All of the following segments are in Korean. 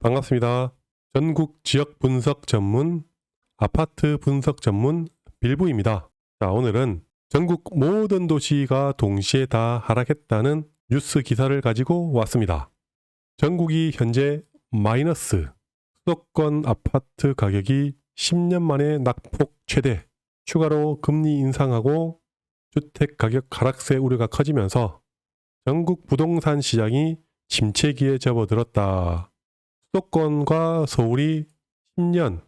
반갑습니다. 전국 지역 분석 전문, 아파트 분석 전문 빌부입니다. 자, 오늘은 전국 모든 도시가 동시에 다 하락했다는 뉴스 기사를 가지고 왔습니다. 전국이 현재 마이너스, 수도권 아파트 가격이 10년 만에 낙폭 최대, 추가로 금리 인상하고 주택 가격 하락세 우려가 커지면서 전국 부동산 시장이 침체기에 접어들었다. 수도권과 서울이 10년,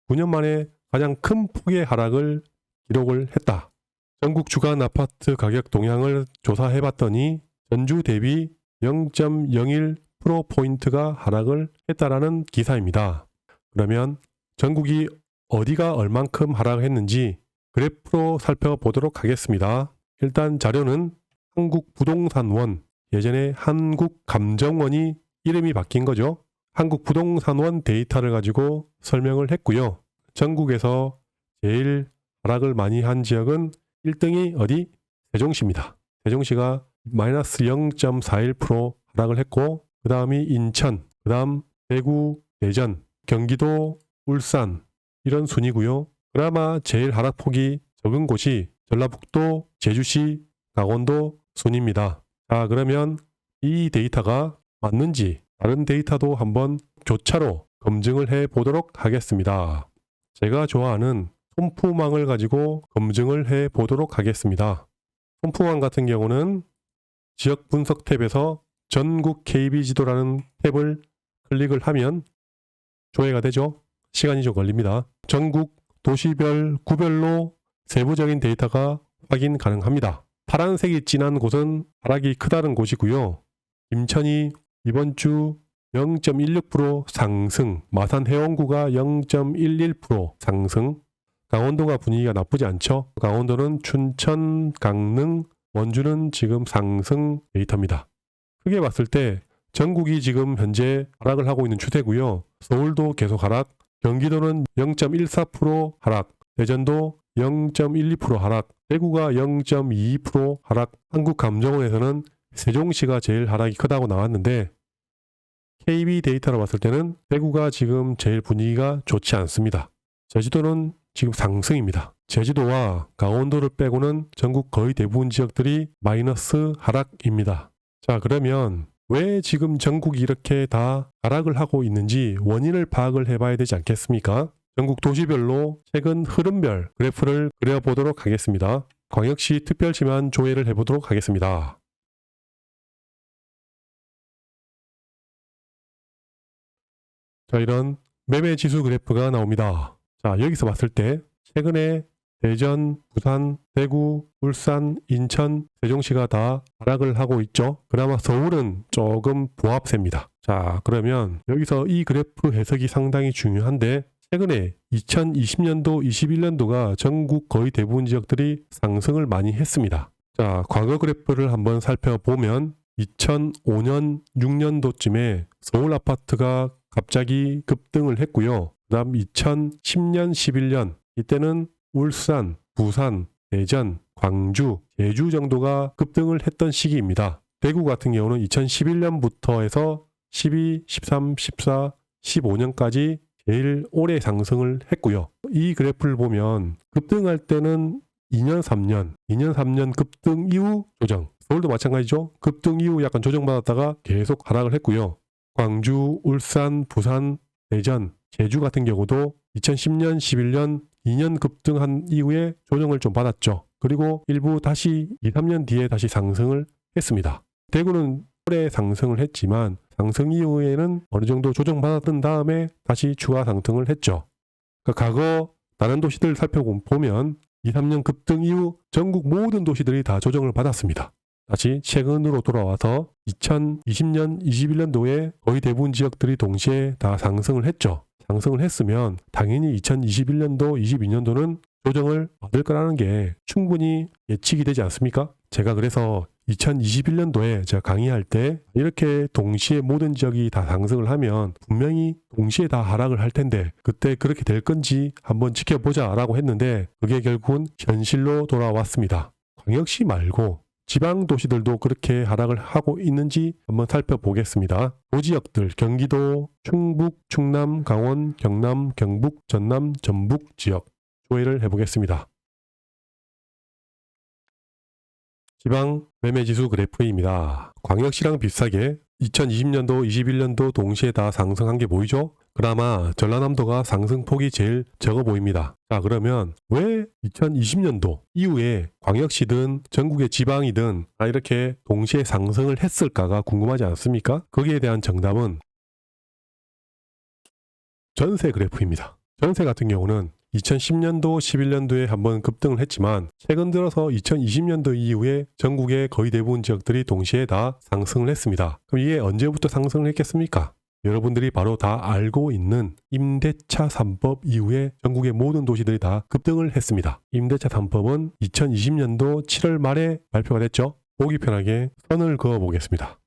9년 만에 가장 큰 폭의 하락을 기록을 했다. 전국 주간 아파트 가격 동향을 조사해봤더니 전주 대비 0.01%포인트가 하락을 했다라는 기사입니다. 그러면 전국이 어디가 얼만큼 하락했는지 그래프로 살펴보도록 하겠습니다. 일단 자료는 한국부동산원, 예전에 한국감정원이 이름이 바뀐 거죠. 한국부동산원 데이터를 가지고 설명을 했고요. 전국에서 제일 하락을 많이 한 지역은 1등이 어디? 세종시입니다. 세종시가 마이너스 0.41% 하락을 했고, 그 다음이 인천, 그 다음 대구, 대전, 경기도, 울산 이런 순이고요. 그나마 제일 하락폭이 적은 곳이 전라북도, 제주시, 강원도 순입니다. 자, 그러면 이 데이터가 맞는지 다른 데이터도 한번 교차로 검증을 해 보도록 하겠습니다. 제가 좋아하는 톰프망을 가지고 검증을 해 보도록 하겠습니다. 톰프망 같은 경우는 지역 분석 탭에서 전국 KB 지도라는 탭을 클릭을 하면 조회가 되죠. 시간이 좀 걸립니다. 전국 도시별 구별로 세부적인 데이터가 확인 가능합니다. 파란색이 진한 곳은 하락이 크다는 곳이고요. 인천이 이번 주 0.16% 상승, 마산 해운구가 0.11% 상승, 강원도가 분위기가 나쁘지 않죠. 강원도는 춘천, 강릉, 원주는 지금 상승 데이터입니다. 크게 봤을 때 전국이 지금 현재 하락을 하고 있는 추세고요. 서울도 계속 하락, 경기도는 0.14% 하락, 대전도 0.12% 하락, 대구가 0.22% 하락, 한국감정원에서는 세종시가 제일 하락이 크다고 나왔는데 KB 데이터로 봤을 때는 대구가 지금 제일 분위기가 좋지 않습니다. 제주도는 지금 상승입니다. 제주도와 강원도를 빼고는 전국 거의 대부분 지역들이 마이너스 하락입니다. 자, 그러면 왜 지금 전국이 이렇게 다 하락을 하고 있는지 원인을 파악을 해봐야 되지 않겠습니까? 전국 도시별로 최근 흐름별 그래프를 그려보도록 하겠습니다. 광역시 특별시만 조회를 해보도록 하겠습니다. 자, 이런 매매지수 그래프가 나옵니다. 자, 여기서 봤을 때 최근에 대전, 부산, 대구, 울산, 인천, 세종시가 다 하락을 하고 있죠. 그나마 서울은 조금 보합세입니다. 자, 그러면 여기서 이 그래프 해석이 상당히 중요한데 최근에 2020년도, 21년도가 전국 거의 대부분 지역들이 상승을 많이 했습니다. 자, 과거 그래프를 한번 살펴보면 2005년, 6년도쯤에 서울 아파트가 갑자기 급등을 했고요. 그 다음 2010년, 11년 이때는 울산, 부산, 대전, 광주, 제주 정도가 급등을 했던 시기입니다. 대구 같은 경우는 2011년부터 해서 12, 13, 14, 15년까지 제일 오래 상승을 했고요. 이 그래프를 보면 급등할 때는 2년, 3년 급등 이후 조정. 서울도 마찬가지죠. 급등 이후 약간 조정받았다가 계속 하락을 했고요. 광주, 울산, 부산, 대전, 제주 같은 경우도 2010년, 11년 2년 급등한 이후에 조정을 좀 받았죠. 그리고 일부 다시 2, 3년 뒤에 다시 상승을 했습니다. 대구는 오래 상승을 했지만 상승 이후에는 어느 정도 조정받은 다음에 다시 추가 상승을 했죠. 그러니까 과거 다른 도시들 살펴보면 2, 3년 급등 이후 전국 모든 도시들이 다 조정을 받았습니다. 다시 최근으로 돌아와서 2020년, 21년도에 거의 대부분 지역들이 동시에 다 상승을 했죠. 상승을 했으면 당연히 2021년도, 22년도는 조정을 받을 거라는 게 충분히 예측이 되지 않습니까? 제가 그래서 2021년도에 제가 강의할 때 이렇게 동시에 모든 지역이 다 상승을 하면 분명히 동시에 다 하락을 할 텐데 그때 그렇게 될 건지 한번 지켜보자 라고 했는데 그게 결국은 현실로 돌아왔습니다. 광역시 말고 지방 도시들도 그렇게 하락을 하고 있는지 한번 살펴보겠습니다. 도지역들 경기도, 충북, 충남, 강원, 경남, 경북, 전남, 전북 지역 조회를 해보겠습니다. 지방 매매지수 그래프입니다. 광역시랑 비슷하게 2020년도, 21년도 동시에 다 상승한 게 보이죠? 그나마 전라남도가 상승폭이 제일 적어 보입니다. 자, 그러면 왜 2020년도 이후에 광역시든 전국의 지방이든 이렇게 동시에 상승을 했을까가 궁금하지 않습니까? 거기에 대한 정답은 전세 그래프입니다. 전세 같은 경우는 2010년도, 11년도에 한번 급등을 했지만 최근 들어서 2020년도 이후에 전국의 거의 대부분 지역들이 동시에 다 상승을 했습니다. 그럼 이게 언제부터 상승을 했겠습니까? 여러분들이 바로 다 알고 있는 임대차 3법 이후에 전국의 모든 도시들이 다 급등을 했습니다. 임대차 3법은 2020년도 7월 말에 발표가 됐죠. 보기 편하게 선을 그어 보겠습니다.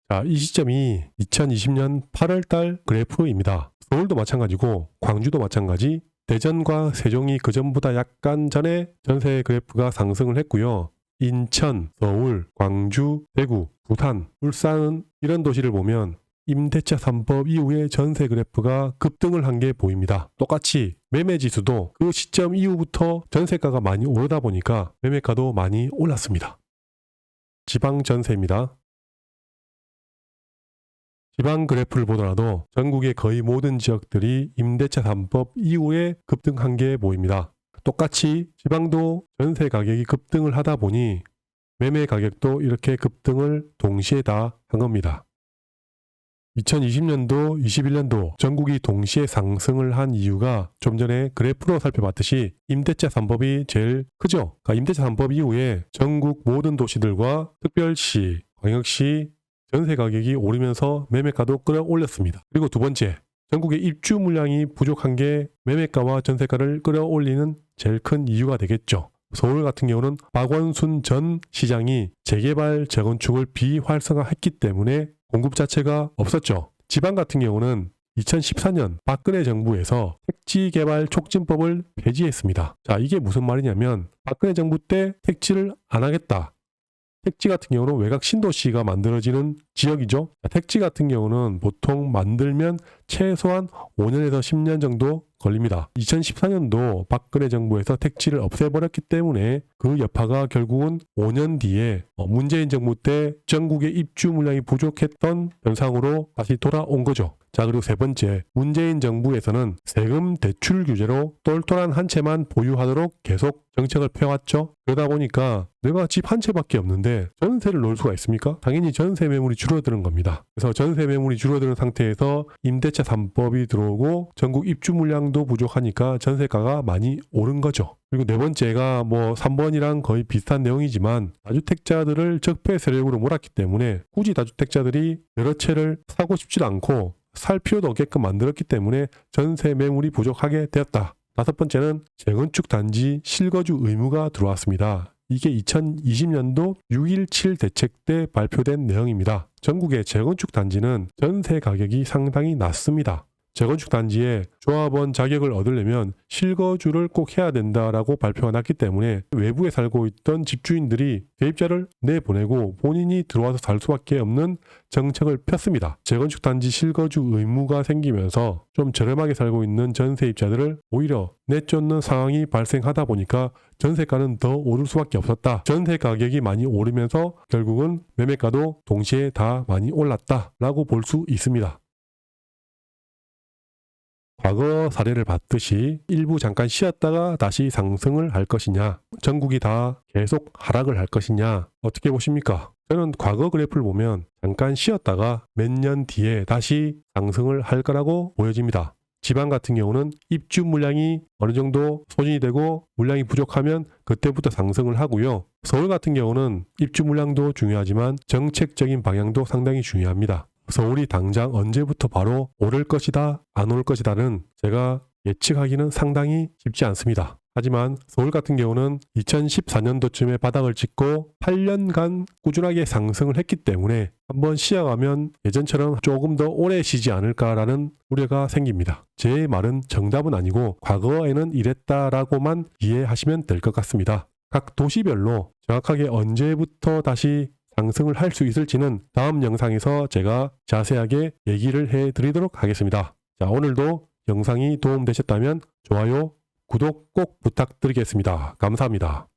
자, 이 시점이 2020년 8월달 그래프입니다. 서울도 마찬가지고 광주도 마찬가지, 대전과 세종이 그전보다 약간 전에 전세 그래프가 상승을 했고요. 인천, 서울, 광주, 대구, 부산, 울산 이런 도시를 보면 임대차 3법 이후에 전세 그래프가 급등을 한 게 보입니다. 똑같이 매매지수도 그 시점 이후부터 전세가가 많이 오르다 보니까 매매가도 많이 올랐습니다. 지방 전세입니다. 지방 그래프를 보더라도 전국의 거의 모든 지역들이 임대차 3법 이후에 급등한 게 보입니다. 똑같이 지방도 전세 가격이 급등을 하다 보니 매매 가격도 이렇게 급등을 동시에 다 한 겁니다. 2020년도, 21년도 전국이 동시에 상승을 한 이유가 좀 전에 그래프로 살펴봤듯이 임대차 3법이 제일 크죠. 그러니까 임대차 3법 이후에 전국 모든 도시들과 특별시, 광역시 전세 가격이 오르면서 매매가도 끌어올렸습니다. 그리고 두 번째, 전국의 입주 물량이 부족한 게 매매가와 전세가를 끌어올리는 제일 큰 이유가 되겠죠. 서울 같은 경우는 박원순 전 시장이 재개발, 재건축을 비활성화했기 때문에 공급 자체가 없었죠. 지방 같은 경우는 2014년 박근혜 정부에서 택지개발 촉진법을 폐지했습니다. 자, 이게 무슨 말이냐면 박근혜 정부 때 택지를 안 하겠다. 택지 같은 경우는 외곽 신도시가 만들어지는 지역이죠. 택지 같은 경우는 보통 만들면 최소한 5년에서 10년 정도 걸립니다. 2014년도 박근혜 정부에서 택지를 없애버렸기 때문에 그 여파가 결국은 5년 뒤에 문재인 정부 때 전국의 입주 물량이 부족했던 현상으로 다시 돌아온 거죠. 자, 그리고 세 번째, 문재인 정부에서는 세금 대출 규제로 똘똘한 한 채만 보유하도록 계속 정책을 펴왔죠. 그러다 보니까 내가 집 한 채밖에 없는데 전세를 놓을 수가 있습니까? 당연히 전세 매물이 줄어드는 겁니다. 그래서 전세 매물이 줄어드는 상태에서 임대차 3법이 들어오고 전국 입주 물량도 부족하니까 전세가가 많이 오른 거죠. 그리고 네 번째가 3번이랑 거의 비슷한 내용이지만 다주택자들을 적폐 세력으로 몰았기 때문에 굳이 다주택자들이 여러 채를 사고 싶지 않고 살 필요도 없게끔 만들었기 때문에 전세 매물이 부족하게 되었다. 다섯 번째는 재건축 단지 실거주 의무가 들어왔습니다. 이게 2020년도 6.17 대책 때 발표된 내용입니다. 전국의 재건축 단지는 전세 가격이 상당히 낮습니다. 재건축 단지에 조합원 자격을 얻으려면 실거주를 꼭 해야 된다라고 발표가 났기 때문에 외부에 살고 있던 집주인들이 세입자를 내보내고 본인이 들어와서 살 수밖에 없는 정책을 폈습니다. 재건축 단지 실거주 의무가 생기면서 좀 저렴하게 살고 있는 전세입자들을 오히려 내쫓는 상황이 발생하다 보니까 전세가는 더 오를 수밖에 없었다. 전세 가격이 많이 오르면서 결국은 매매가도 동시에 다 많이 올랐다라고 볼 수 있습니다. 과거 사례를 봤듯이 일부 잠깐 쉬었다가 다시 상승을 할 것이냐, 전국이 다 계속 하락을 할 것이냐, 어떻게 보십니까? 저는 과거 그래프를 보면 잠깐 쉬었다가 몇 년 뒤에 다시 상승을 할 거라고 보여집니다. 지방 같은 경우는 입주 물량이 어느 정도 소진이 되고 물량이 부족하면 그때부터 상승을 하고요. 서울 같은 경우는 입주 물량도 중요하지만 정책적인 방향도 상당히 중요합니다. 서울이 당장 언제부터 바로 오를 것이다, 안 올 것이다는 제가 예측하기는 상당히 쉽지 않습니다. 하지만 서울 같은 경우는 2014년도쯤에 바닥을 찍고 8년간 꾸준하게 상승을 했기 때문에 한번 쉬어가면 예전처럼 조금 더 오래 쉬지 않을까라는 우려가 생깁니다. 제 말은 정답은 아니고 과거에는 이랬다라고만 이해하시면 될 것 같습니다. 각 도시별로 정확하게 언제부터 다시 상승을 할 수 있을지는 다음 영상에서 제가 자세하게 얘기를 해드리도록 하겠습니다. 자, 오늘도 영상이 도움되셨다면 좋아요, 구독 꼭 부탁드리겠습니다. 감사합니다.